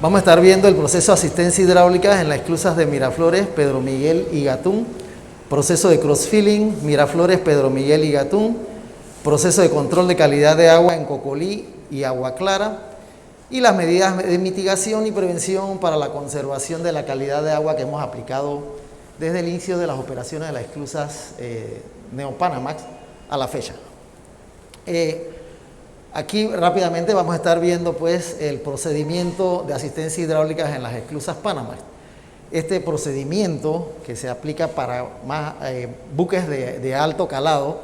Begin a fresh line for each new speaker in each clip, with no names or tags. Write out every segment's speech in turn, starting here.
Vamos a estar viendo el proceso de asistencia hidráulica en las esclusas de Miraflores, Pedro Miguel y Gatún, proceso de cross-filling, Miraflores, Pedro Miguel y Gatún, proceso de control de calidad de agua en Cocolí y Agua Clara, y las medidas de mitigación y prevención para la conservación de la calidad de agua que hemos aplicado desde el inicio de las operaciones de las esclusas Neopanamax a la fecha. Aquí rápidamente vamos a estar viendo pues el procedimiento de asistencia hidráulica en las esclusas Panamax. Este procedimiento que se aplica para más buques de alto calado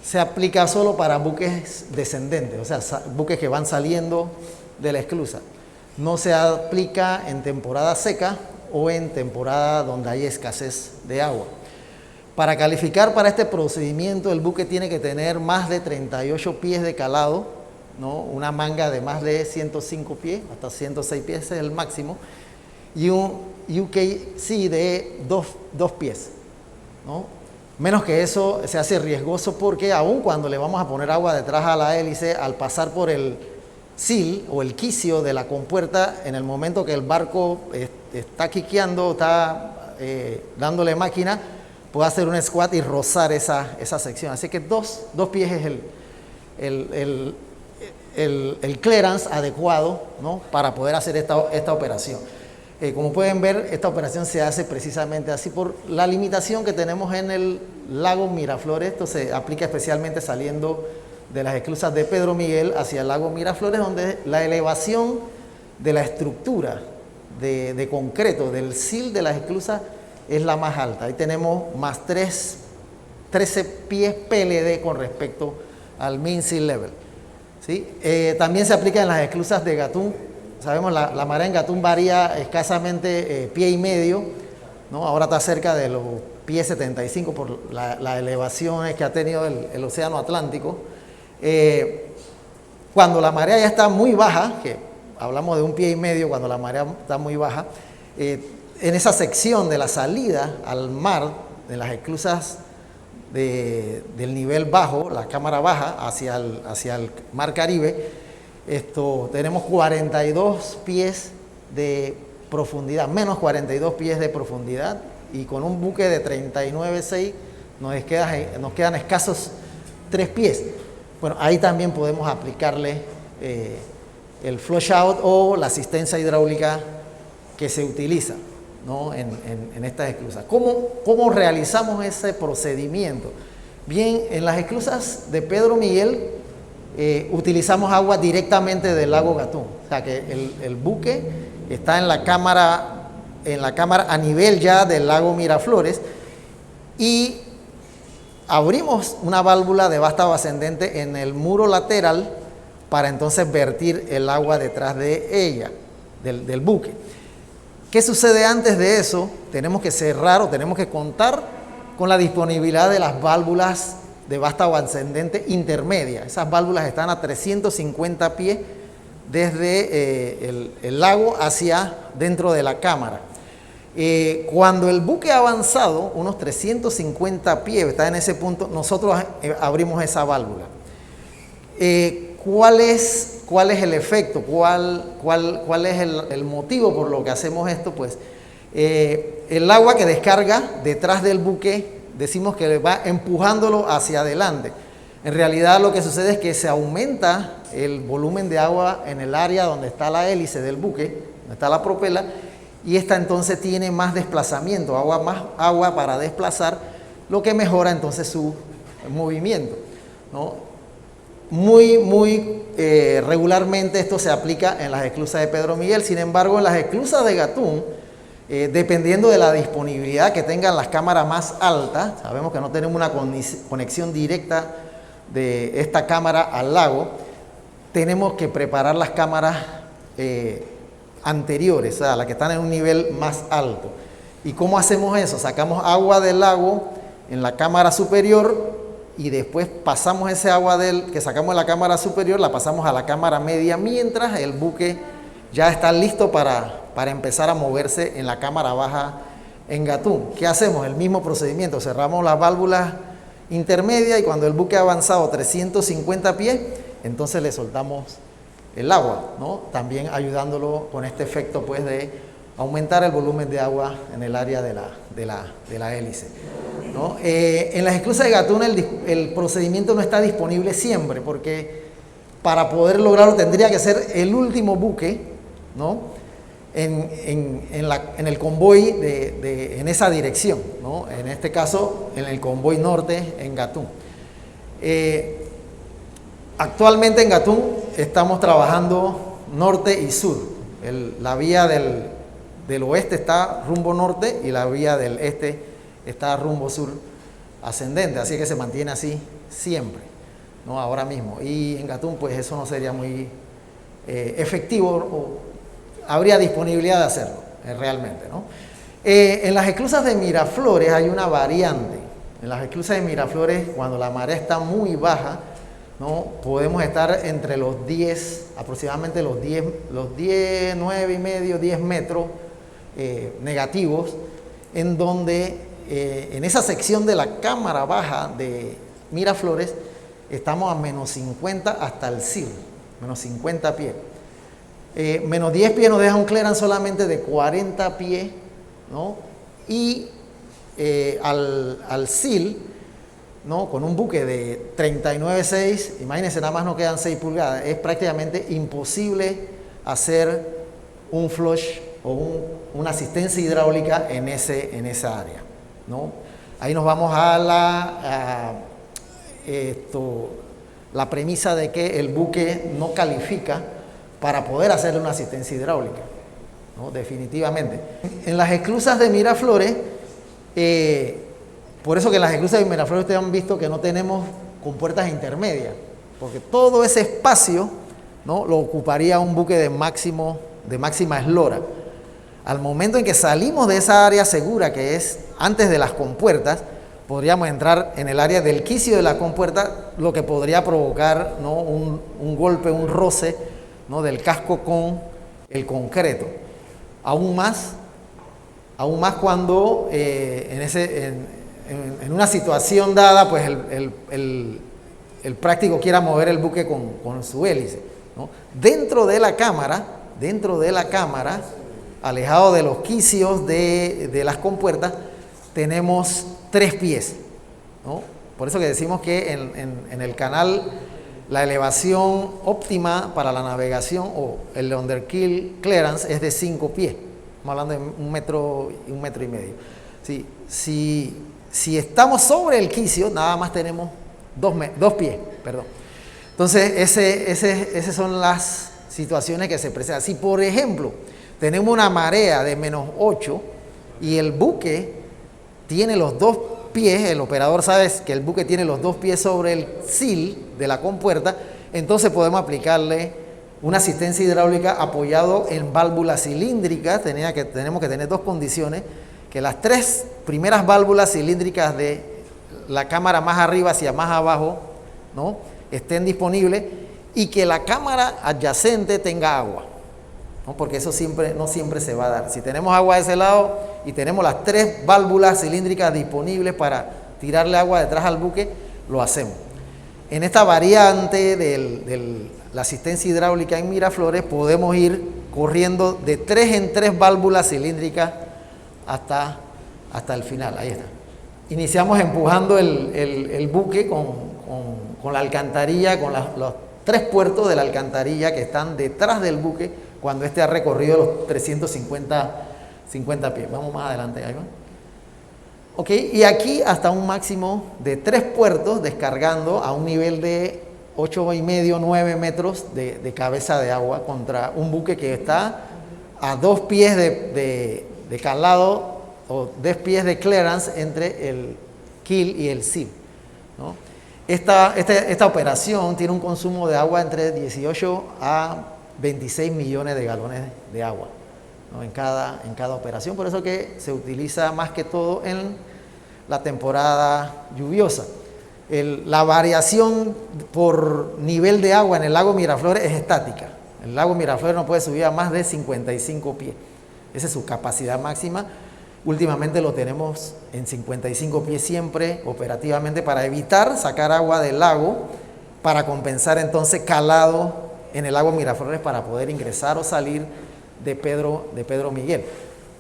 se aplica solo para buques descendentes, o sea, buques que van saliendo de la esclusa. No se aplica en temporada seca o en temporada donde hay escasez de agua. Para calificar para este procedimiento, el buque tiene que tener más de 38 pies de calado, ¿no? Una manga de más de 105 pies, hasta 106 pies es el máximo, y un UKC de 2 pies, ¿no? Menos que eso se hace riesgoso porque aun cuando le vamos a poner agua detrás a la hélice, al pasar por el sil o el quicio de la compuerta, en el momento que el barco está quiqueando, está dándole máquina, puede hacer un squat y rozar esa sección. Así que dos pies es el clearance adecuado, ¿no? Para poder hacer esta operación. Como pueden ver, esta operación se hace precisamente así por la limitación que tenemos en el lago Miraflores. Esto se aplica especialmente saliendo de las esclusas de Pedro Miguel hacia el lago Miraflores, donde la elevación de la estructura de concreto del sil de las esclusas es la más alta. Ahí tenemos más 13 pies PLD con respecto al mean sea level, ¿sí? También se aplica en las esclusas de Gatún. Sabemos la marea en Gatún varía escasamente pie y medio, ¿no? Ahora está cerca de los pies 75 por las elevaciones que ha tenido el océano Atlántico. Cuando la marea ya está muy baja, que hablamos de un pie y medio, cuando la marea está muy baja, en esa sección de la salida al mar, de las esclusas del nivel bajo, la cámara baja hacia el mar Caribe, tenemos 42 pies de profundidad, menos 42 pies de profundidad, y con un buque de 39,6 nos quedan escasos 3 pies. Bueno, ahí también podemos aplicarle el flush out o la asistencia hidráulica que se utiliza, ¿no? en estas esclusas. ¿Cómo realizamos ese procedimiento? Bien, en las esclusas de Pedro Miguel utilizamos agua directamente del lago Gatún. O sea que el buque está en la cámara a nivel ya del lago Miraflores, y abrimos una válvula de vástago ascendente en el muro lateral para entonces vertir el agua detrás de ella, del buque. ¿Qué sucede antes de eso? Tenemos que cerrar o tenemos que contar con la disponibilidad de las válvulas de vástago ascendente intermedia. Esas válvulas están a 350 pies desde el lago hacia dentro de la cámara. Cuando el buque ha avanzado unos 350 pies, está en ese punto, nosotros abrimos esa válvula. ¿Cuál es el efecto? ¿Cuál es el motivo por lo que hacemos esto? Pues el agua que descarga detrás del buque, decimos que va empujándolo hacia adelante. En realidad lo que sucede es que se aumenta el volumen de agua en el área donde está la hélice del buque, donde está la propela, y esta entonces tiene más desplazamiento, más agua para desplazar, lo que mejora entonces su movimiento, ¿no? Muy regularmente esto se aplica en las esclusas de Pedro Miguel. Sin embargo, en las esclusas de Gatún, dependiendo de la disponibilidad que tengan las cámaras más altas, sabemos que no tenemos una conexión directa de esta cámara al lago, tenemos que preparar las cámaras anteriores, o sea, las que están en un nivel más alto. ¿Y cómo hacemos eso? Sacamos agua del lago en la cámara superior y después pasamos ese agua que sacamos de la cámara superior, la pasamos a la cámara media, mientras el buque ya está listo para empezar a moverse en la cámara baja en Gatún. ¿Qué hacemos? El mismo procedimiento, cerramos las válvulas intermedias y cuando el buque ha avanzado 350 pies, entonces le soltamos el agua, ¿no? También ayudándolo con este efecto pues de aumentar el volumen de agua en el área de la hélice, ¿no? En las esclusas de Gatún el procedimiento no está disponible siempre, porque para poder lograrlo tendría que ser el último buque, ¿no? en el convoy en esa dirección, ¿no? En este caso en el convoy norte en Gatún. Actualmente en Gatún estamos trabajando norte y sur. La vía del oeste está rumbo norte y la vía del este está rumbo sur ascendente, así que se mantiene así siempre, ¿no? Ahora mismo. Y en Gatún pues eso no sería muy efectivo, o habría disponibilidad de hacerlo realmente, ¿no? En las esclusas de Miraflores hay una variante. En las esclusas de Miraflores, cuando la marea está muy baja, ¿no? Podemos estar entre los 10, aproximadamente los 10, 9 y medio, 10 metros negativos, en donde en esa sección de la cámara baja de Miraflores estamos a menos 50 hasta el CIR, menos 50 pies. Menos 10 pies nos deja un clearance solamente de 40 pies, ¿no? Y al SIL, ¿no? Con un buque de 39,6, imagínense, nada más nos quedan 6 pulgadas, es prácticamente imposible hacer un flush o una asistencia hidráulica en esa área, ¿no? Ahí nos vamos a la premisa de que el buque no califica para poder hacerle una asistencia hidráulica, ¿no? Definitivamente. En las esclusas de Miraflores, por eso que en las esclusas de Miraflores ustedes han visto que no tenemos compuertas intermedias, porque todo ese espacio, ¿no? Lo ocuparía un buque de máxima eslora. Al momento en que salimos de esa área segura, que es antes de las compuertas, podríamos entrar en el área del quicio de la compuerta, lo que podría provocar, ¿no? un golpe, un roce, ¿no? Del casco con el concreto. Aún más cuando en una situación dada, pues el práctico quiera mover el buque con su hélice, ¿no? Dentro de la cámara, alejado de los quicios de las compuertas, tenemos 3 pies, ¿no? Por eso que decimos que en el canal la elevación óptima para la navegación o el underkill clearance es de 5 pies. Estamos hablando de 1 metro y 1,5 metros. Si estamos sobre el quicio, nada más tenemos 2 pies, perdón. Entonces, esas son las situaciones que se presentan. Si, por ejemplo, tenemos una marea de menos 8 y el buque tiene los 2 pies, el operador sabe que el buque tiene los 2 pies sobre el SIL de la compuerta, entonces podemos aplicarle una asistencia hidráulica apoyado en válvulas cilíndricas. Tenemos que tener 2 condiciones: que las 3 primeras válvulas cilíndricas de la cámara más arriba hacia más abajo, ¿no? Estén disponibles, y que la cámara adyacente tenga agua, ¿no? Porque eso no siempre se va a dar. Si tenemos agua de ese lado y tenemos las 3 válvulas cilíndricas disponibles para tirarle agua detrás al buque, lo hacemos. En esta variante de la asistencia hidráulica en Miraflores podemos ir corriendo de 3 en 3 válvulas cilíndricas hasta el final. Ahí está. Iniciamos empujando el buque con la alcantarilla, con los 3 puertos de la alcantarilla que están detrás del buque cuando este ha recorrido los 350 pies. Vamos más adelante, ahí va. Ok, y aquí hasta un máximo de 3 puertos descargando a un nivel de 8,5, 9 metros de cabeza de agua contra un buque que está a 2 pies de calado o 10 pies de clearance entre el kill y el SIL, ¿no? Esta operación tiene un consumo de agua entre 18 a 26 millones de galones de agua, ¿no? en cada operación. Por eso que se utiliza más que todo en la temporada lluviosa. La variación por nivel de agua en el lago Miraflores es estática. El lago Miraflores no puede subir a más de 55 pies. Esa es su capacidad máxima. Últimamente lo tenemos en 55 pies siempre operativamente para evitar sacar agua del lago, para compensar entonces calado en el lago Miraflores para poder ingresar o salir de Pedro Miguel,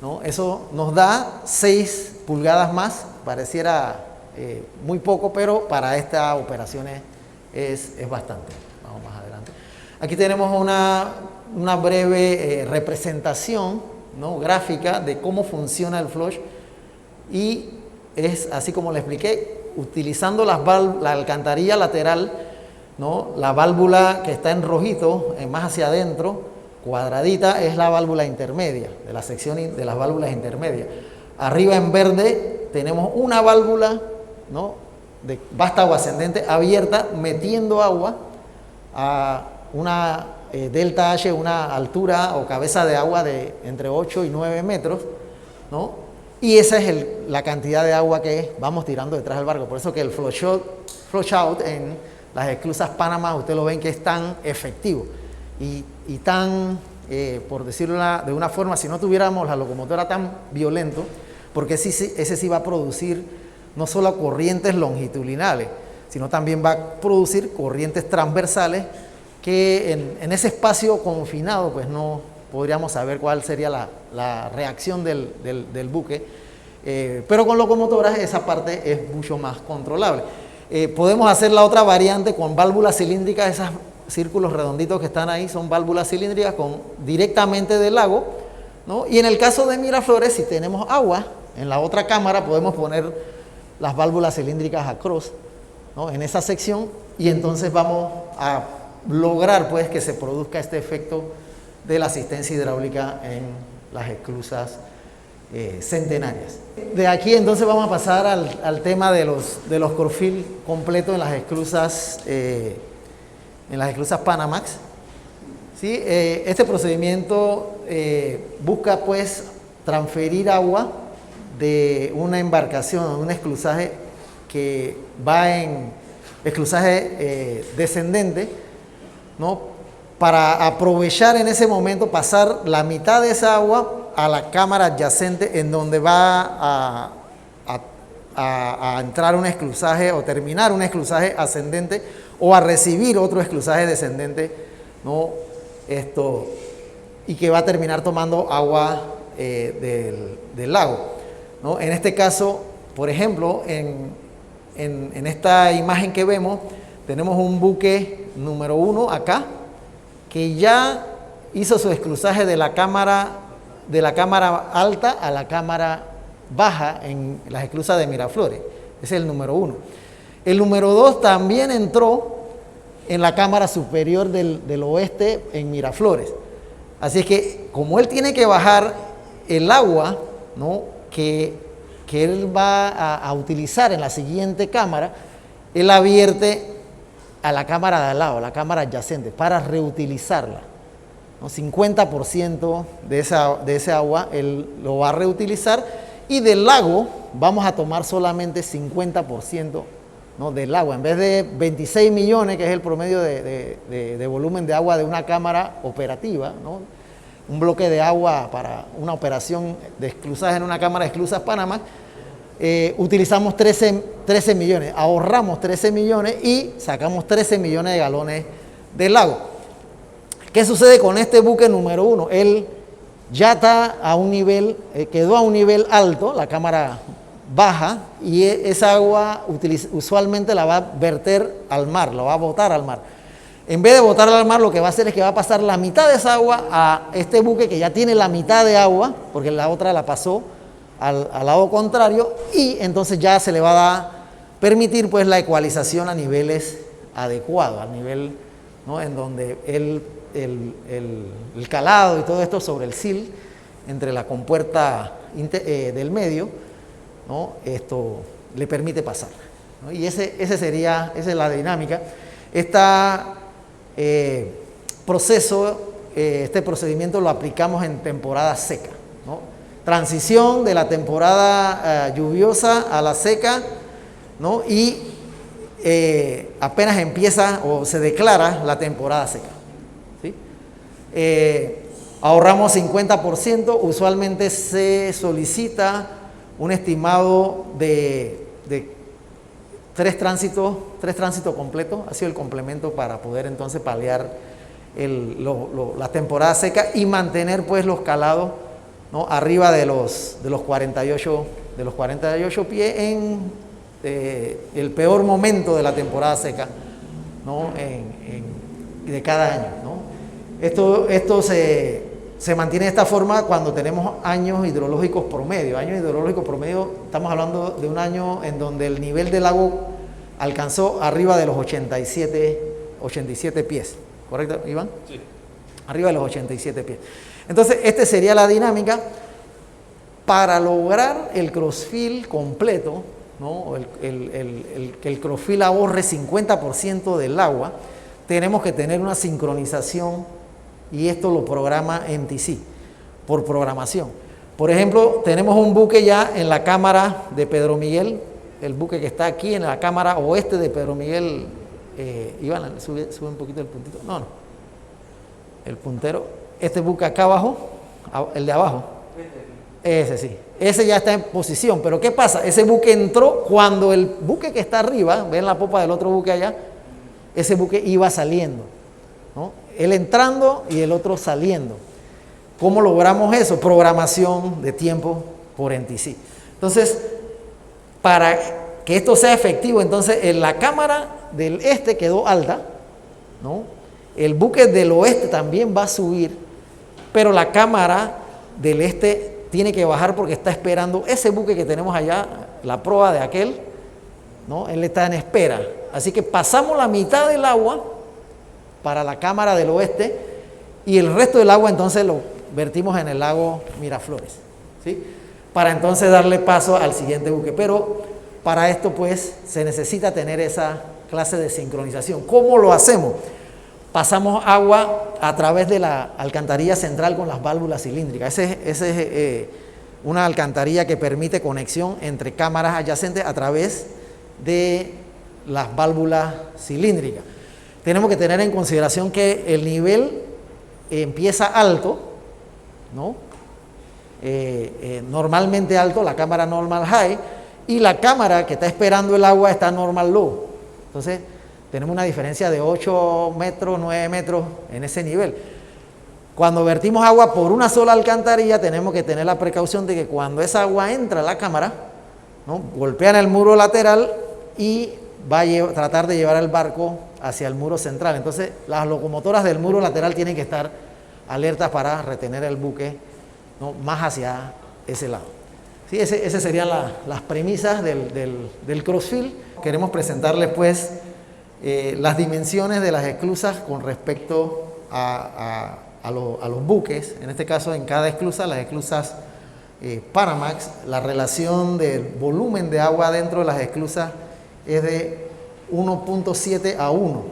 ¿no? Eso nos da 6 pulgadas más, pareciera muy poco, pero para esta operación es bastante. Vamos más adelante. Aquí tenemos una breve representación, ¿no?, gráfica de cómo funciona el flush, y es así como le expliqué, utilizando la alcantarilla lateral, ¿no? La válvula que está en rojito, más hacia adentro, cuadradita, es la válvula intermedia, de la sección de las válvulas intermedias. Arriba en verde tenemos una válvula, ¿no?, de vástago ascendente abierta, metiendo agua a una delta H, una altura o cabeza de agua de entre 8 y 9 metros, ¿no? Y esa es la cantidad de agua que vamos tirando detrás del barco. Por eso que el flush out en las esclusas Panamá, ustedes lo ven que es tan efectivo y tan, por decirlo de una forma, si no tuviéramos la locomotora tan violento, porque ese sí va a producir no solo corrientes longitudinales, sino también va a producir corrientes transversales que en ese espacio confinado pues no podríamos saber cuál sería la reacción del buque, pero con locomotoras esa parte es mucho más controlable. Podemos hacer la otra variante con válvulas cilíndricas, esos círculos redonditos que están ahí son válvulas cilíndricas directamente del lago, ¿no? Y en el caso de Miraflores, si tenemos agua, en la otra cámara podemos poner las válvulas cilíndricas across, ¿no?, en esa sección, y entonces vamos a lograr pues que se produzca este efecto de la asistencia hidráulica en las esclusas centenarias. De aquí entonces vamos a pasar al tema de los Corfield completos en las esclusas Panamax. ¿Sí? Este procedimiento busca pues transferir agua de una embarcación, un esclusaje que va en esclusaje descendente, ¿no?, para aprovechar en ese momento, pasar la mitad de esa agua a la cámara adyacente en donde va a entrar un esclusaje o terminar un esclusaje ascendente o a recibir otro esclusaje descendente, ¿no?, y que va a terminar tomando agua del lago, ¿no? En este caso, por ejemplo, en esta imagen que vemos, tenemos un buque número 1 acá, que ya hizo su esclusaje de la cámara alta a la cámara baja en las esclusas de Miraflores. Ese es el número 1. El número 2 también entró en la cámara superior del oeste en Miraflores. Así es que, como él tiene que bajar el agua, ¿no?, que él va a utilizar en la siguiente cámara, él advierte a la cámara de al lado, a la cámara adyacente, para reutilizarla, ¿no? 50% de ese agua él lo va a reutilizar, y del lago vamos a tomar solamente 50%, ¿no?, del agua. En vez de 26 millones, que es el promedio de volumen de agua de una cámara operativa, ¿no?, un bloque de agua para una operación de esclusaje en una cámara de esclusas Panamá, utilizamos 13 millones, ahorramos 13 millones y sacamos 13 millones de galones del lago. ¿Qué sucede con este buque número 1? Él ya está a un nivel, quedó a un nivel alto, la cámara baja, y esa agua usualmente la va a verter al mar, la va a botar al mar. En vez de botarla al mar, lo que va a hacer es que va a pasar la mitad de esa agua a este buque que ya tiene la mitad de agua, porque la otra la pasó al lado contrario, y entonces ya se le va a permitir pues la ecualización a niveles adecuados, al nivel, ¿no?, en donde el calado y todo esto sobre el sill, entre la compuerta del medio, ¿no?, esto le permite pasar, ¿no? Y esa es la dinámica. Este procedimiento lo aplicamos en temporada seca, ¿no? Transición de la temporada lluviosa a la seca, ¿no?, y apenas empieza o se declara la temporada seca, ¿sí? Ahorramos 50%, usualmente se solicita un estimado de 3 tránsitos completos, ha sido el complemento para poder entonces paliar la temporada seca y mantener pues los calados, ¿no?, arriba de los 48 pies en el peor momento de la temporada seca, ¿no?, de cada año, ¿no? Esto se mantiene de esta forma cuando tenemos años hidrológicos promedio. Años hidrológicos promedio, estamos hablando de un año en donde el nivel del lago alcanzó arriba de los 87 pies. ¿Correcto, Iván? Sí. Arriba de los 87 pies. Entonces, esta sería la dinámica para lograr el crossfill completo, ¿no? Que el crossfill ahorre 50% del agua. Tenemos que tener una sincronización y esto lo programa MTC por programación. Por ejemplo, tenemos un buque ya en la cámara de Pedro Miguel, el buque que está aquí en la cámara oeste de Pedro Miguel. Iván, sube un poquito el puntito. No, el puntero. Este buque acá abajo, el de abajo. Ese sí. Ese ya está en posición. Pero ¿qué pasa? Ese buque entró cuando el buque que está arriba, ven la popa del otro buque allá, ese buque iba saliendo, ¿no? Él entrando y el otro saliendo. ¿Cómo logramos eso? Programación de tiempo por NTC. Entonces, para que esto sea efectivo, entonces en la cámara del este quedó alta, ¿no? El buque del oeste también va a subir, pero la cámara del este tiene que bajar porque está esperando ese buque que tenemos allá, la proa de aquel, ¿no? Él está en espera. Así que pasamos la mitad del agua para la cámara del oeste y el resto del agua entonces lo vertimos en el lago Miraflores, ¿sí? Para entonces darle paso al siguiente buque. Pero para esto pues se necesita tener esa clase de sincronización. ¿Cómo lo hacemos? Pasamos agua a través de la alcantarilla central con las válvulas cilíndricas. Esa es una alcantarilla que permite conexión entre cámaras adyacentes a través de las válvulas cilíndricas. Tenemos que tener en consideración que el nivel empieza alto, ¿no? Normalmente alto, la cámara normal high, y la cámara que está esperando el agua está normal low. Entonces, tenemos una diferencia de 8 metros, 9 metros en ese nivel. Cuando vertimos agua por una sola alcantarilla, tenemos que tener la precaución de que cuando esa agua entra a la cámara, ¿no?, golpea en el muro lateral y va a tratar de llevar el barco hacia el muro central. Entonces, las locomotoras del muro lateral tienen que estar alertas para retener el buque, ¿no?, más hacia ese lado. Sí, esas serían las premisas del crossfill. Queremos presentarles pues las dimensiones de las esclusas con respecto a los buques. En este caso, en cada esclusa, las esclusas Panamax, la relación del volumen de agua dentro de las esclusas es de 1.7 a 1.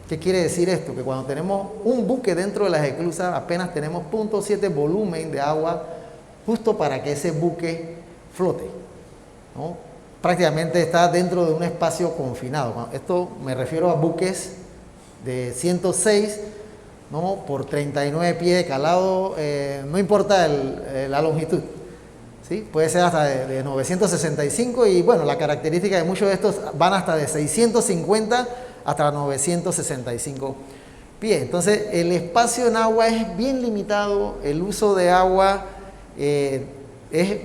¿Qué quiere decir esto? Que cuando tenemos un buque dentro de las esclusas apenas tenemos 0.7 volumen de agua justo para que ese buque flote, ¿no? Prácticamente está dentro de un espacio confinado. Esto me refiero a buques de 106, ¿no?, por 39 pies de calado, no importa la longitud, ¿sí? Puede ser hasta de 965 y bueno, la característica de muchos de estos van hasta de 650 hasta 965 pies. Entonces, el espacio en agua es bien limitado, el uso de agua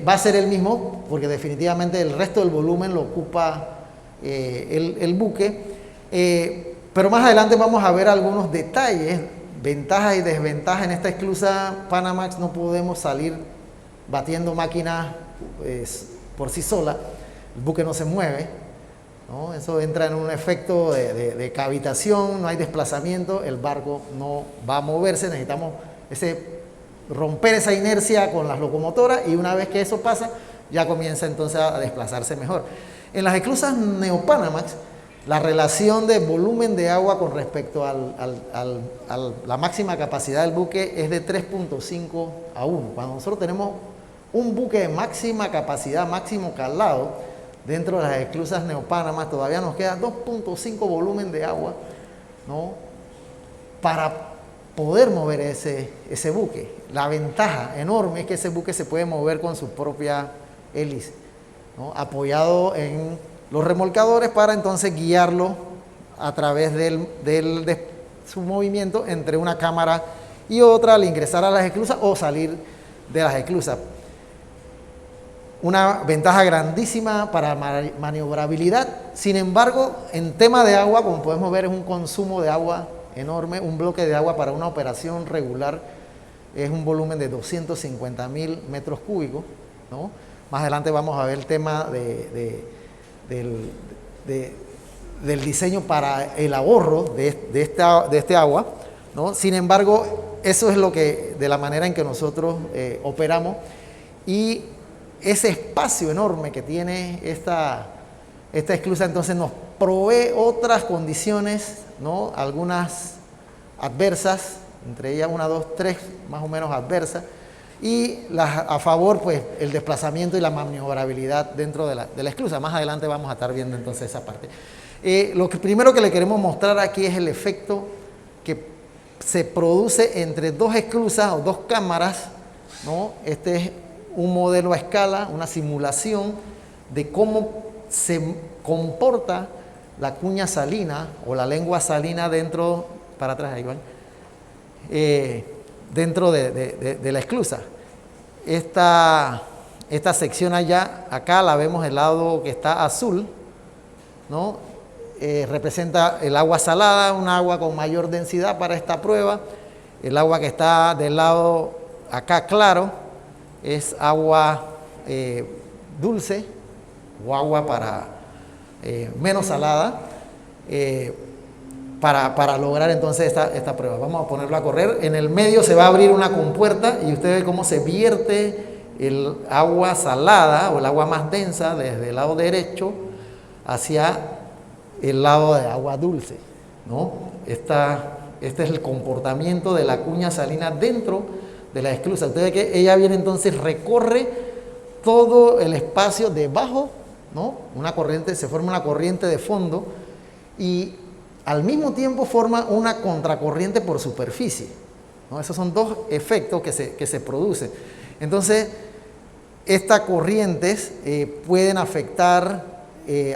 va a ser el mismo porque definitivamente el resto del volumen lo ocupa el buque, pero más adelante vamos a ver algunos detalles, ventajas y desventajas. En esta esclusa Panamax no podemos salir batiendo máquinas por sí sola, el buque no se mueve, ¿no? Eso entra en un efecto de cavitación, no hay desplazamiento, el barco no va a moverse, necesitamos romper esa inercia con las locomotoras y una vez que eso pasa, ya comienza entonces a desplazarse mejor. En las esclusas Neopanamax, la relación de volumen de agua con respecto a la máxima capacidad del buque es de 3.5 a 1. Cuando nosotros tenemos un buque de máxima capacidad, máximo calado, dentro de las esclusas Neopanamax, todavía nos queda 2.5 volumen de agua, ¿no?, para poder mover ese buque. La ventaja enorme es que ese buque se puede mover con su propia hélice, ¿no?, apoyado en los remolcadores para entonces guiarlo a través del su movimiento entre una cámara y otra al ingresar a las esclusas o salir de las esclusas. Una ventaja grandísima para maniobrabilidad. Sin embargo, en tema de agua, como podemos ver, es un consumo de agua enorme. Un bloque de agua para una operación regular es un volumen de 250.000 metros cúbicos, ¿no? Más adelante vamos a ver el tema del diseño para el ahorro de este agua, ¿no? Sin embargo, eso es de la manera en que nosotros operamos, y ese espacio enorme que tiene esta esclusa entonces nos provee otras condiciones, ¿no? Algunas adversas, entre ellas 1, 2, 3 más o menos adversas, y a favor, pues, el desplazamiento y la maniobrabilidad dentro de la esclusa. Más adelante vamos a estar viendo entonces esa parte. Lo primero que le queremos mostrar aquí es el efecto que se produce entre dos esclusas o dos cámaras, ¿no? Este es un modelo a escala, una simulación de cómo se comporta la cuña salina o la lengua salina dentro, para atrás, ahí van, dentro de la esclusa. Esta sección acá la vemos el lado que está azul, ¿no? Representa el agua salada, un agua con mayor densidad para esta prueba. El agua que está del lado acá claro es agua dulce o agua menos salada, para lograr entonces esta prueba. Vamos a ponerlo a correr. En el medio se va a abrir una compuerta y usted ve cómo se vierte el agua salada o el agua más densa desde el lado derecho hacia el lado de agua dulce, ¿no? Este es el comportamiento de la cuña salina dentro de la esclusa. Usted ve que ella viene entonces, recorre todo el espacio debajo, ¿no? Se forma una corriente de fondo y al mismo tiempo forma una contracorriente por superficie, ¿no? Esos son dos efectos que se producen. Entonces, estas corrientes pueden afectar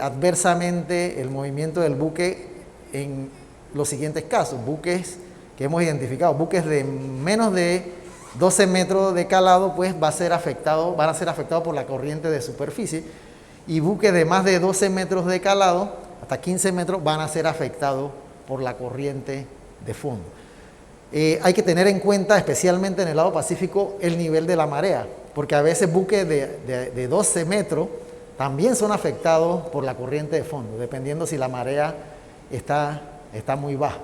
adversamente el movimiento del buque en los siguientes casos. Buques que hemos identificado, buques de menos de 12 metros de calado, pues van a ser afectados por la corriente de superficie, y buques de más de 12 metros de calado, hasta 15 metros, van a ser afectados por la corriente de fondo. Hay que tener en cuenta, especialmente en el lado Pacífico, el nivel de la marea, porque a veces buques de 12 metros también son afectados por la corriente de fondo, dependiendo si la marea está muy baja,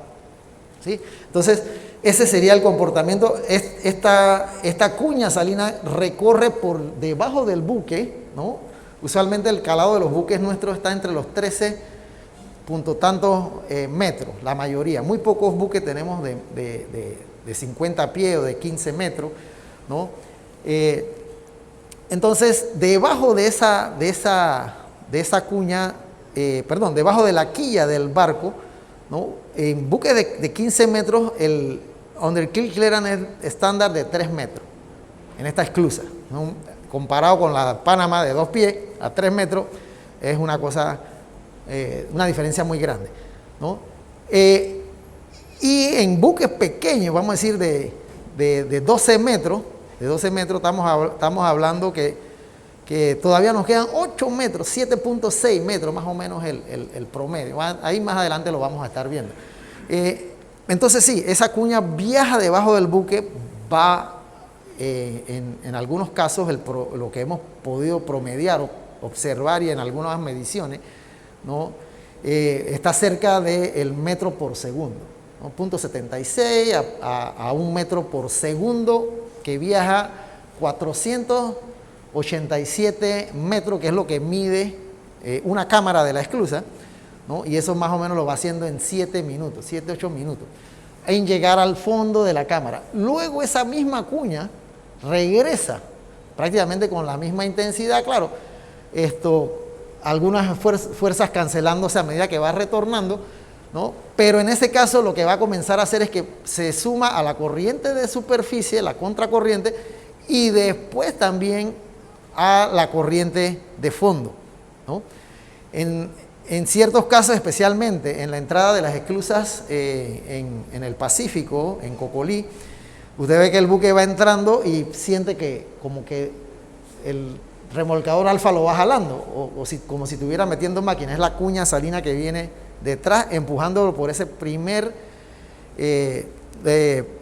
¿sí? Entonces, ese sería el comportamiento. Esta cuña salina recorre por debajo del buque, ¿no? Usualmente el calado de los buques nuestros está entre los 13 punto tantos metros, la mayoría. Muy pocos buques tenemos de 50 pies o de 15 metros, ¿no? Entonces, debajo de esa cuña, debajo de la quilla del barco, ¿no? En buques de 15 metros, el underkill clearance es estándar de 3 metros en esta esclusa, ¿no? Comparado con la Panamá de 2 pies a 3 metros, es una cosa, una diferencia muy grande, ¿no? Y en buques pequeños, vamos a decir de 12 metros, estamos hablando que todavía nos quedan 8 metros, 7.6 metros más o menos el promedio. Ahí más adelante lo vamos a estar viendo. Entonces sí, esa cuña viaja debajo del buque, va en algunos casos lo que hemos podido promediar o observar y en algunas mediciones, ¿no? Está cerca del metro por segundo, ¿no? 0.76 a 1 metro por segundo, que viaja 487 metros, que es lo que mide una cámara de la esclusa, ¿no? Y eso más o menos lo va haciendo en 7 minutos, 8 minutos, en llegar al fondo de la cámara. Luego esa misma cuña regresa prácticamente con la misma intensidad, claro, algunas fuerzas cancelándose a medida que va retornando, ¿no? Pero en ese caso lo que va a comenzar a hacer es que se suma a la corriente de superficie, la contracorriente, y después también a la corriente de fondo, ¿no? En ciertos casos, especialmente en la entrada de las esclusas en el Pacífico, en Cocolí, usted ve que el buque va entrando y siente que como que el remolcador alfa lo va jalando, como si estuviera metiendo máquina. Es la cuña salina que viene detrás, empujándolo por ese primer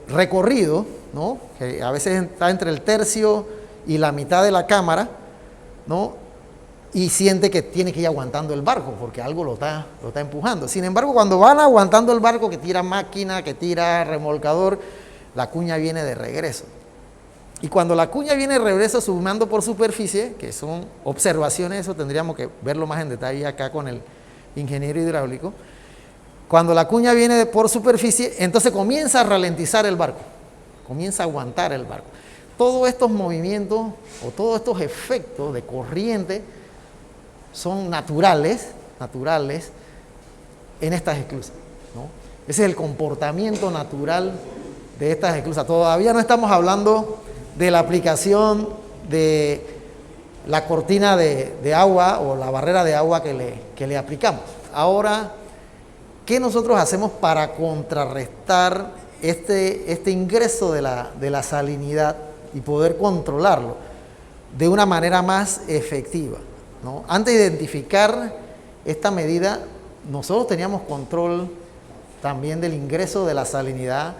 recorrido, ¿no? Que a veces está entre el tercio y la mitad de la cámara, ¿no? Y siente que tiene que ir aguantando el barco porque algo lo está empujando. Sin embargo, cuando van aguantando el barco, que tira máquina, que tira remolcador, la cuña viene de regreso. Y cuando la cuña viene de regreso sumando por superficie, que son observaciones, eso tendríamos que verlo más en detalle acá con el ingeniero hidráulico. Cuando la cuña viene por superficie, entonces comienza a ralentizar el barco, comienza a aguantar el barco. Todos estos movimientos o todos estos efectos de corriente son naturales en estas esclusas, ¿no? Ese es el comportamiento natural de estas esclusas. Todavía no estamos hablando de la aplicación de la cortina de agua o la barrera de agua que le aplicamos. Ahora, ¿qué nosotros hacemos para contrarrestar este ingreso de la salinidad y poder controlarlo de una manera más efectiva, ¿no? Antes de identificar esta medida, nosotros teníamos control también del ingreso de la salinidad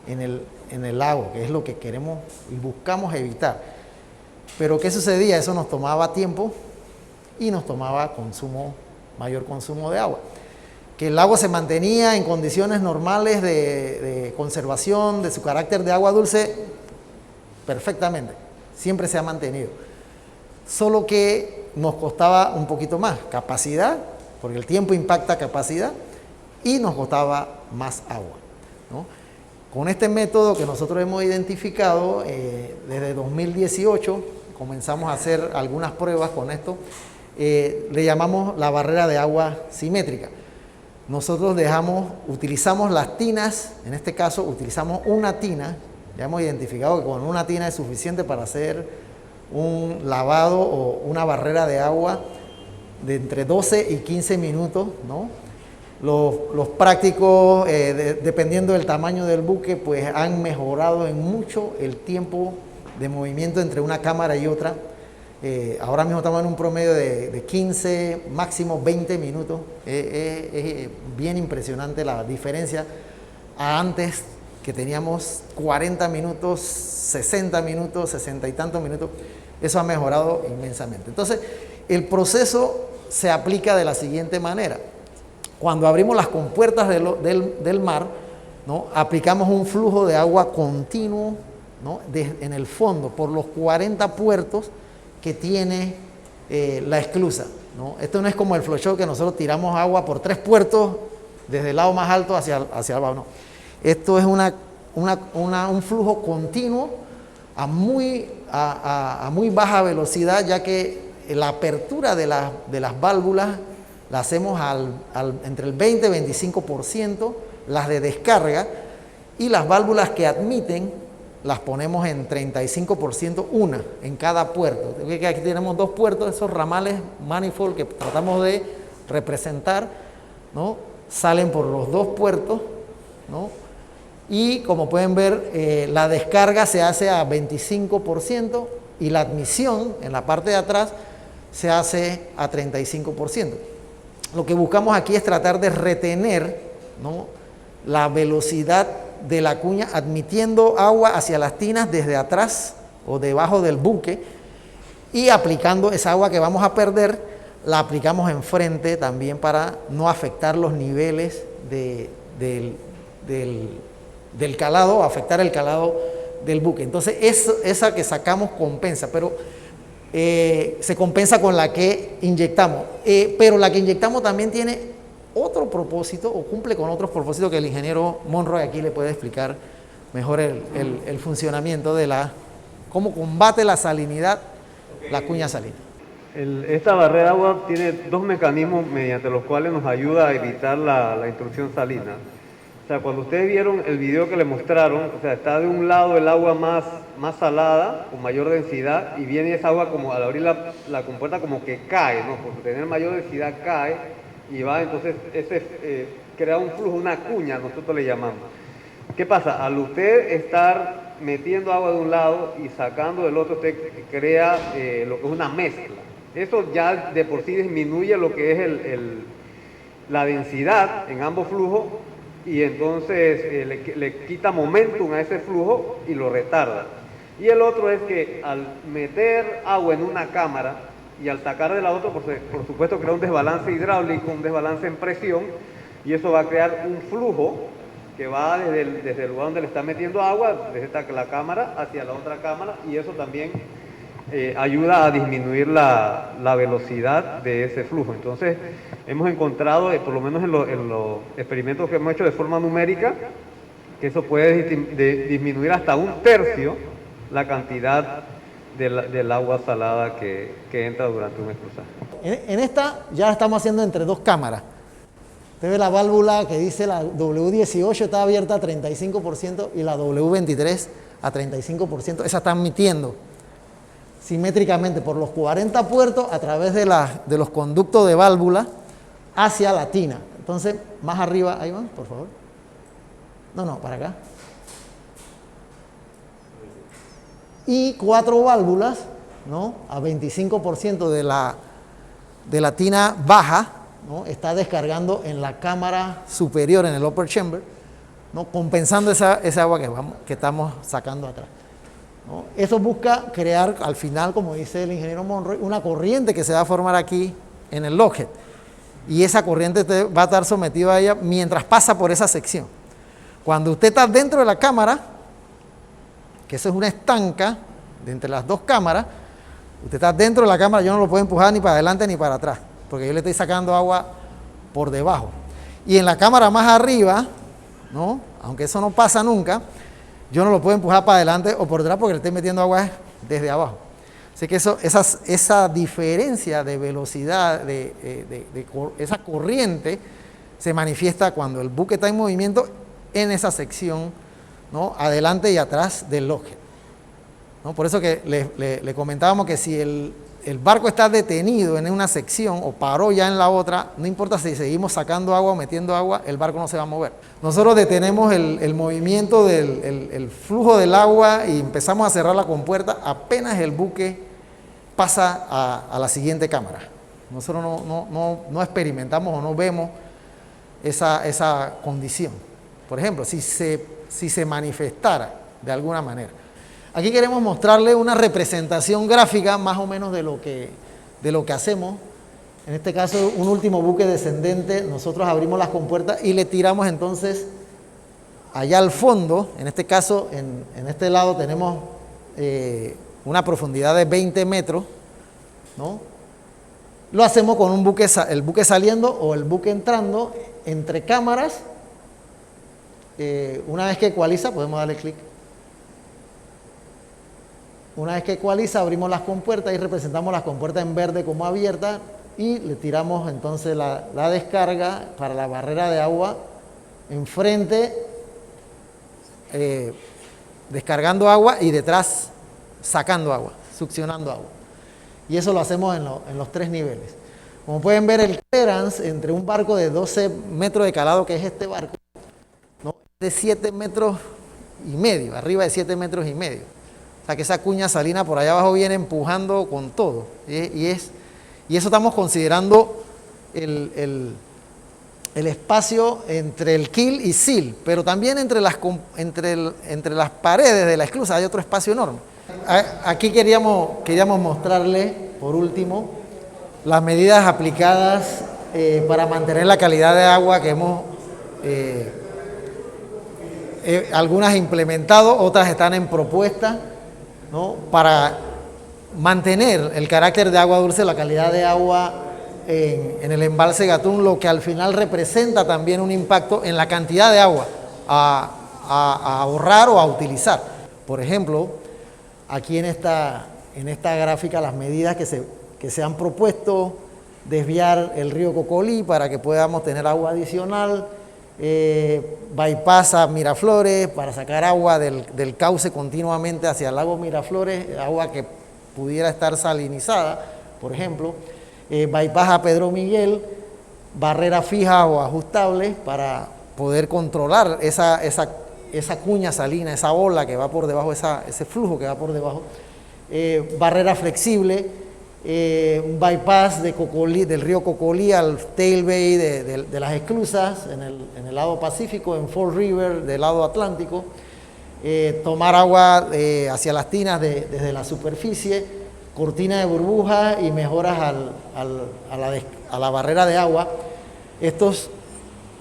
en el lago, que es lo que queremos y buscamos evitar. Pero ¿qué sucedía? Eso nos tomaba tiempo y nos tomaba mayor consumo de agua. Que el lago se mantenía en condiciones normales de conservación de su carácter de agua dulce perfectamente, siempre se ha mantenido. Solo que nos costaba un poquito más capacidad, porque el tiempo impacta capacidad, y nos costaba más agua, ¿no? Con este método que nosotros hemos identificado, desde 2018 comenzamos a hacer algunas pruebas con esto, le llamamos la barrera de agua simétrica. Nosotros utilizamos las tinas, en este caso utilizamos una tina, ya hemos identificado que con una tina es suficiente para hacer un lavado o una barrera de agua de entre 12 y 15 minutos, ¿no? Los prácticos, dependiendo del tamaño del buque, pues han mejorado en mucho el tiempo de movimiento entre una cámara y otra. Ahora mismo estamos en un promedio de 15, máximo 20 minutos. Es bien impresionante la diferencia a antes, que teníamos 40 minutos, 60 minutos, 60 y tantos minutos. Eso ha mejorado inmensamente. Entonces, el proceso se aplica de la siguiente manera. Cuando abrimos las compuertas del mar, ¿no? Aplicamos un flujo de agua continuo, ¿no? En el fondo, por los 40 puertos que tiene la esclusa, ¿no? Esto no es como el flow show, que nosotros tiramos agua por 3 puertos desde el lado más alto hacia abajo, no. Esto es un flujo continuo a muy baja velocidad, ya que la apertura de las válvulas la hacemos entre el 20 y 25%, las de descarga, y las válvulas que admiten las ponemos en 35%, una en cada puerto. Aquí tenemos 2 puertos, esos ramales manifold que tratamos de representar, ¿no? Salen por los 2 puertos, ¿no? Y como pueden ver, la descarga se hace a 25% y la admisión en la parte de atrás se hace a 35%. Lo que buscamos aquí es tratar de retener, ¿no? La velocidad de la cuña, admitiendo agua hacia las tinas desde atrás o debajo del buque, y aplicando esa agua que vamos a perder, la aplicamos enfrente también para no afectar los niveles del calado, afectar el calado del buque. Entonces esa que sacamos compensa, pero se compensa con la que inyectamos, pero la que inyectamos también tiene otro propósito, o cumple con otros propósitos que el ingeniero Monroy aquí le puede explicar mejor el funcionamiento de cómo combate la salinidad, la cuña salina.
Esta barrera de agua tiene 2 mecanismos mediante los cuales nos ayuda a evitar la intrusión salina. O sea, cuando ustedes vieron el video que les mostraron, o sea, está de un lado el agua más salada, con mayor densidad, y viene esa agua como al abrir la compuerta como que cae, ¿no? Por tener mayor densidad cae, y va, entonces ese crea un flujo, una cuña, nosotros le llamamos. ¿Qué pasa? Al usted estar metiendo agua de un lado y sacando del otro, usted crea lo que es una mezcla. Eso ya de por sí disminuye lo que es la densidad en ambos flujos y entonces le quita momentum a ese flujo y lo retarda. Y el otro es que al meter agua en una cámara y al sacar de la otra, por supuesto crea un desbalance hidráulico, un desbalance en presión, y eso va a crear un flujo que va desde el lugar donde le está metiendo agua, desde la cámara hacia la otra cámara, y eso también ayuda a disminuir la velocidad de ese flujo. Entonces, hemos encontrado, por lo menos en los experimentos que hemos hecho de forma numérica, que eso puede disminuir hasta 1/3 la cantidad del agua salada que entra durante un exclusaje.
En esta ya estamos haciendo entre dos cámaras. Usted ve la válvula que dice la W18 está abierta a 35% y la W23 a 35%. Esa está emitiendo simétricamente por los 40 puertos a través de los conductos de válvula hacia la tina. Entonces, más arriba, ahí van, por favor. No, para acá. Y 4 válvulas, ¿no? A 25% de la tina baja, ¿no? Está descargando en la cámara superior, en el upper chamber, ¿no? Compensando esa agua que estamos sacando atrás, ¿no? Eso busca crear, al final, como dice el ingeniero Monroy, una corriente que se va a formar aquí en el lockhead. Y esa corriente va a estar sometida a ella mientras pasa por esa sección. Cuando usted está dentro de la cámara, que eso es una estanca de entre las dos cámaras, usted está dentro de la cámara, yo no lo puedo empujar ni para adelante ni para atrás, porque yo le estoy sacando agua por debajo. Y en la cámara más arriba, ¿no? Aunque eso no pasa nunca, yo no lo puedo empujar para adelante o por detrás porque le estoy metiendo agua desde abajo. Así que esa diferencia de velocidad, esa corriente, se manifiesta cuando el buque está en movimiento en esa sección, ¿no? Adelante y atrás del lockhead, ¿no? Por eso que le comentábamos que si el barco está detenido en una sección o paró ya en la otra, no importa si seguimos sacando agua o metiendo agua, el barco no se va a mover. Nosotros detenemos el movimiento el flujo del agua y empezamos a cerrar la compuerta apenas el buque pasa a la siguiente cámara. Nosotros no experimentamos o no vemos esa condición. Por ejemplo, si se manifestara de alguna manera. Aquí queremos mostrarle una representación gráfica más o menos de lo que hacemos. En este caso, un último buque descendente, nosotros abrimos las compuertas y le tiramos entonces allá al fondo. En este caso, en este lado tenemos una profundidad de 20 metros, ¿no? Lo hacemos con el buque saliendo o el buque entrando entre cámaras. Una vez que ecualiza, podemos darle clic. Una vez que ecualiza, abrimos las compuertas y representamos las compuertas en verde como abiertas y le tiramos entonces la descarga para la barrera de agua enfrente, descargando agua y detrás sacando agua, succionando agua. Y eso lo hacemos en los 3 niveles. Como pueden ver, el clearance entre un barco de 12 metros de calado, que es este barco, ¿no? De 7 metros y medio, arriba de 7 metros y medio. O sea que esa cuña salina por allá abajo viene empujando con todo. Y eso estamos considerando el espacio entre el keel y seal, pero también entre las paredes de la esclusa hay otro espacio enorme. Aquí queríamos mostrarle, por último, las medidas aplicadas para mantener la calidad de agua que hemos algunas implementado, otras están en propuesta, ¿no? Para mantener el carácter de agua dulce, la calidad de agua en el embalse Gatún, lo que al final representa también un impacto en la cantidad de agua a ahorrar o a utilizar. Por ejemplo, aquí en esta gráfica las medidas que se han propuesto: desviar el río Cocolí para que podamos tener agua adicional, bypass a Miraflores para sacar agua del cauce continuamente hacia el lago Miraflores, agua que pudiera estar salinizada, por ejemplo, bypass a Pedro Miguel, barrera fija o ajustable para poder controlar esa cuña salina, esa ola que va por debajo, ese flujo que va por debajo. Barrera flexible, un bypass del río Cocolí al Tail Bay de las esclusas en el lado Pacífico, en Fall River del lado Atlántico. Tomar agua hacia las tinas desde la superficie, cortina de burbujas y mejoras a la barrera de agua. Estos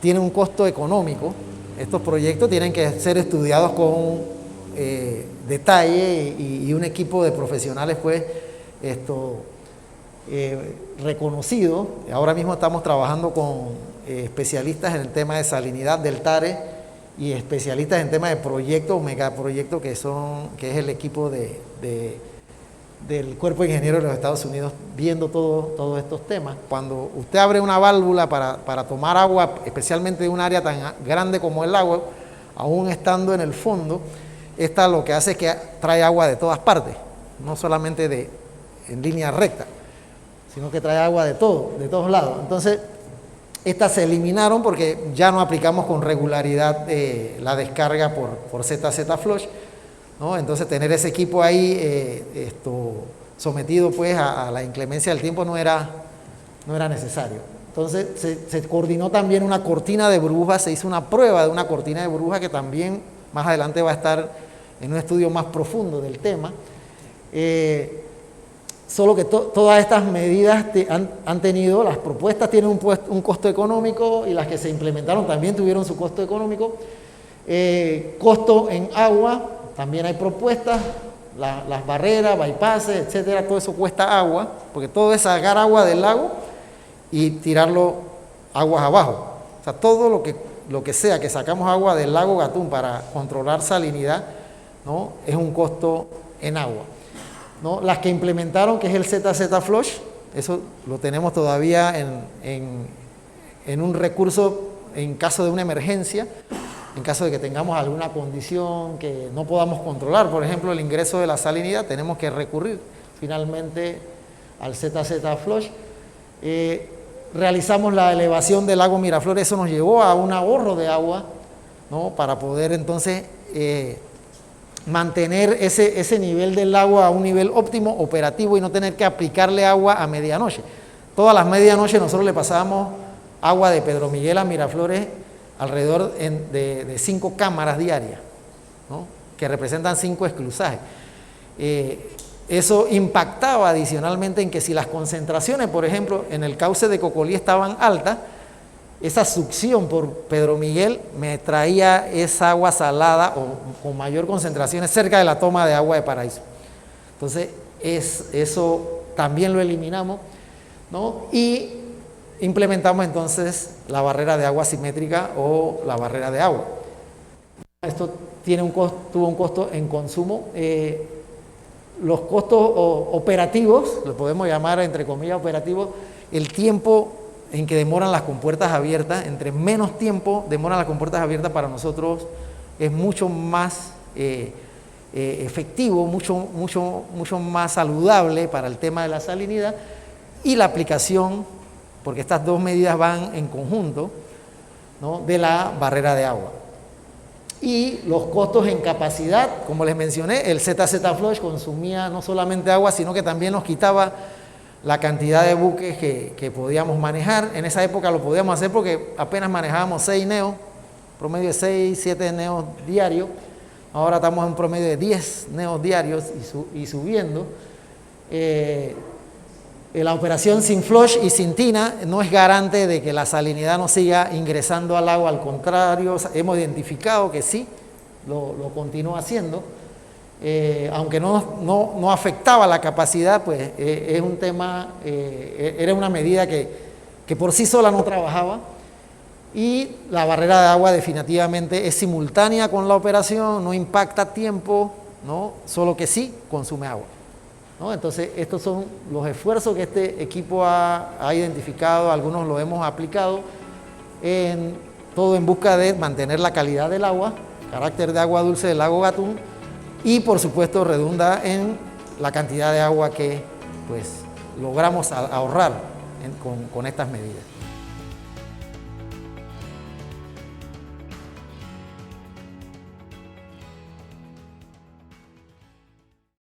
tienen un costo económico. Estos proyectos tienen que ser estudiados con detalle y un equipo de profesionales pues reconocido. Ahora mismo estamos trabajando con especialistas en el tema de salinidad del Tare y especialistas en temas de proyectos, megaproyectos, que es el equipo del Cuerpo de Ingenieros de los Estados Unidos viendo todos estos temas. Cuando usted abre una válvula para tomar agua, especialmente de un área tan grande como el agua, aún estando en el fondo, esta lo que hace es que trae agua de todas partes, no solamente en línea recta, sino que trae agua de todos lados. Entonces, estas se eliminaron porque ya no aplicamos con regularidad la descarga por ZZ Flush, ¿no? Entonces tener ese equipo ahí sometido pues a la inclemencia del tiempo no era necesario. Entonces se coordinó también una cortina de burbujas, se hizo una prueba de una cortina de burbujas que también más adelante va a estar en un estudio más profundo del tema. Solo que todas estas medidas han tenido, las propuestas tienen un costo económico y las que se implementaron también tuvieron su costo económico. Costo en agua, también hay propuestas, las barreras, bypasses, etcétera, todo eso cuesta agua, porque todo es sacar agua del lago y tirarlo aguas abajo. O sea, todo lo que sea que sacamos agua del lago Gatún para controlar salinidad, ¿no? Es un costo en agua, ¿no? Las que implementaron, que es el ZZ Flush, eso lo tenemos todavía en un recurso en caso de una emergencia, en caso de que tengamos alguna condición que no podamos controlar, por ejemplo el ingreso de la salinidad, tenemos que recurrir finalmente al ZZ Flush. Realizamos la elevación del lago Miraflores, eso nos llevó a un ahorro de agua, ¿no? Para poder entonces mantener ese nivel del agua a un nivel óptimo, operativo, y no tener que aplicarle agua a medianoche. Todas las medianoches nosotros le pasábamos agua de Pedro Miguel a Miraflores alrededor de 5 cámaras diarias, ¿no? Que representan 5 esclusajes. Eso impactaba adicionalmente en que si las concentraciones, por ejemplo, en el cauce de Cocolí estaban altas, esa succión por Pedro Miguel me traía esa agua salada o con mayor concentración cerca de la toma de agua de Paraíso. Entonces, eso también lo eliminamos, ¿no? Y implementamos entonces la barrera de agua simétrica o la barrera de agua. Esto tuvo un costo en consumo. Los costos operativos, lo podemos llamar entre comillas operativos, el tiempo en que demoran las compuertas abiertas, entre menos tiempo demoran las compuertas abiertas para nosotros es mucho más efectivo, mucho más saludable para el tema de la salinidad, y la aplicación, porque estas dos medidas van en conjunto, ¿no? De la barrera de agua. Y los costos en capacidad, como les mencioné, el ZZ Flush consumía no solamente agua, sino que también nos quitaba la cantidad de buques que podíamos manejar. En esa época lo podíamos hacer porque apenas manejábamos 6 neos, promedio de 6, 7 neos diarios. Ahora estamos en un promedio de 10 neos diarios y subiendo. La operación sin flush y sin tina no es garante de que la salinidad no siga ingresando al agua, al contrario, hemos identificado que sí, lo continúa haciendo, aunque no afectaba la capacidad, pues es un tema, era una medida que por sí sola no trabajaba, y la barrera de agua definitivamente es simultánea con la operación, no impacta tiempo, ¿no? Solo que sí consume agua, ¿no? Entonces, estos son los esfuerzos que este equipo ha identificado, algunos lo hemos aplicado, todo en busca de mantener la calidad del agua, carácter de agua dulce del lago Gatún, y por supuesto redunda en la cantidad de agua que pues, logramos ahorrar con estas medidas.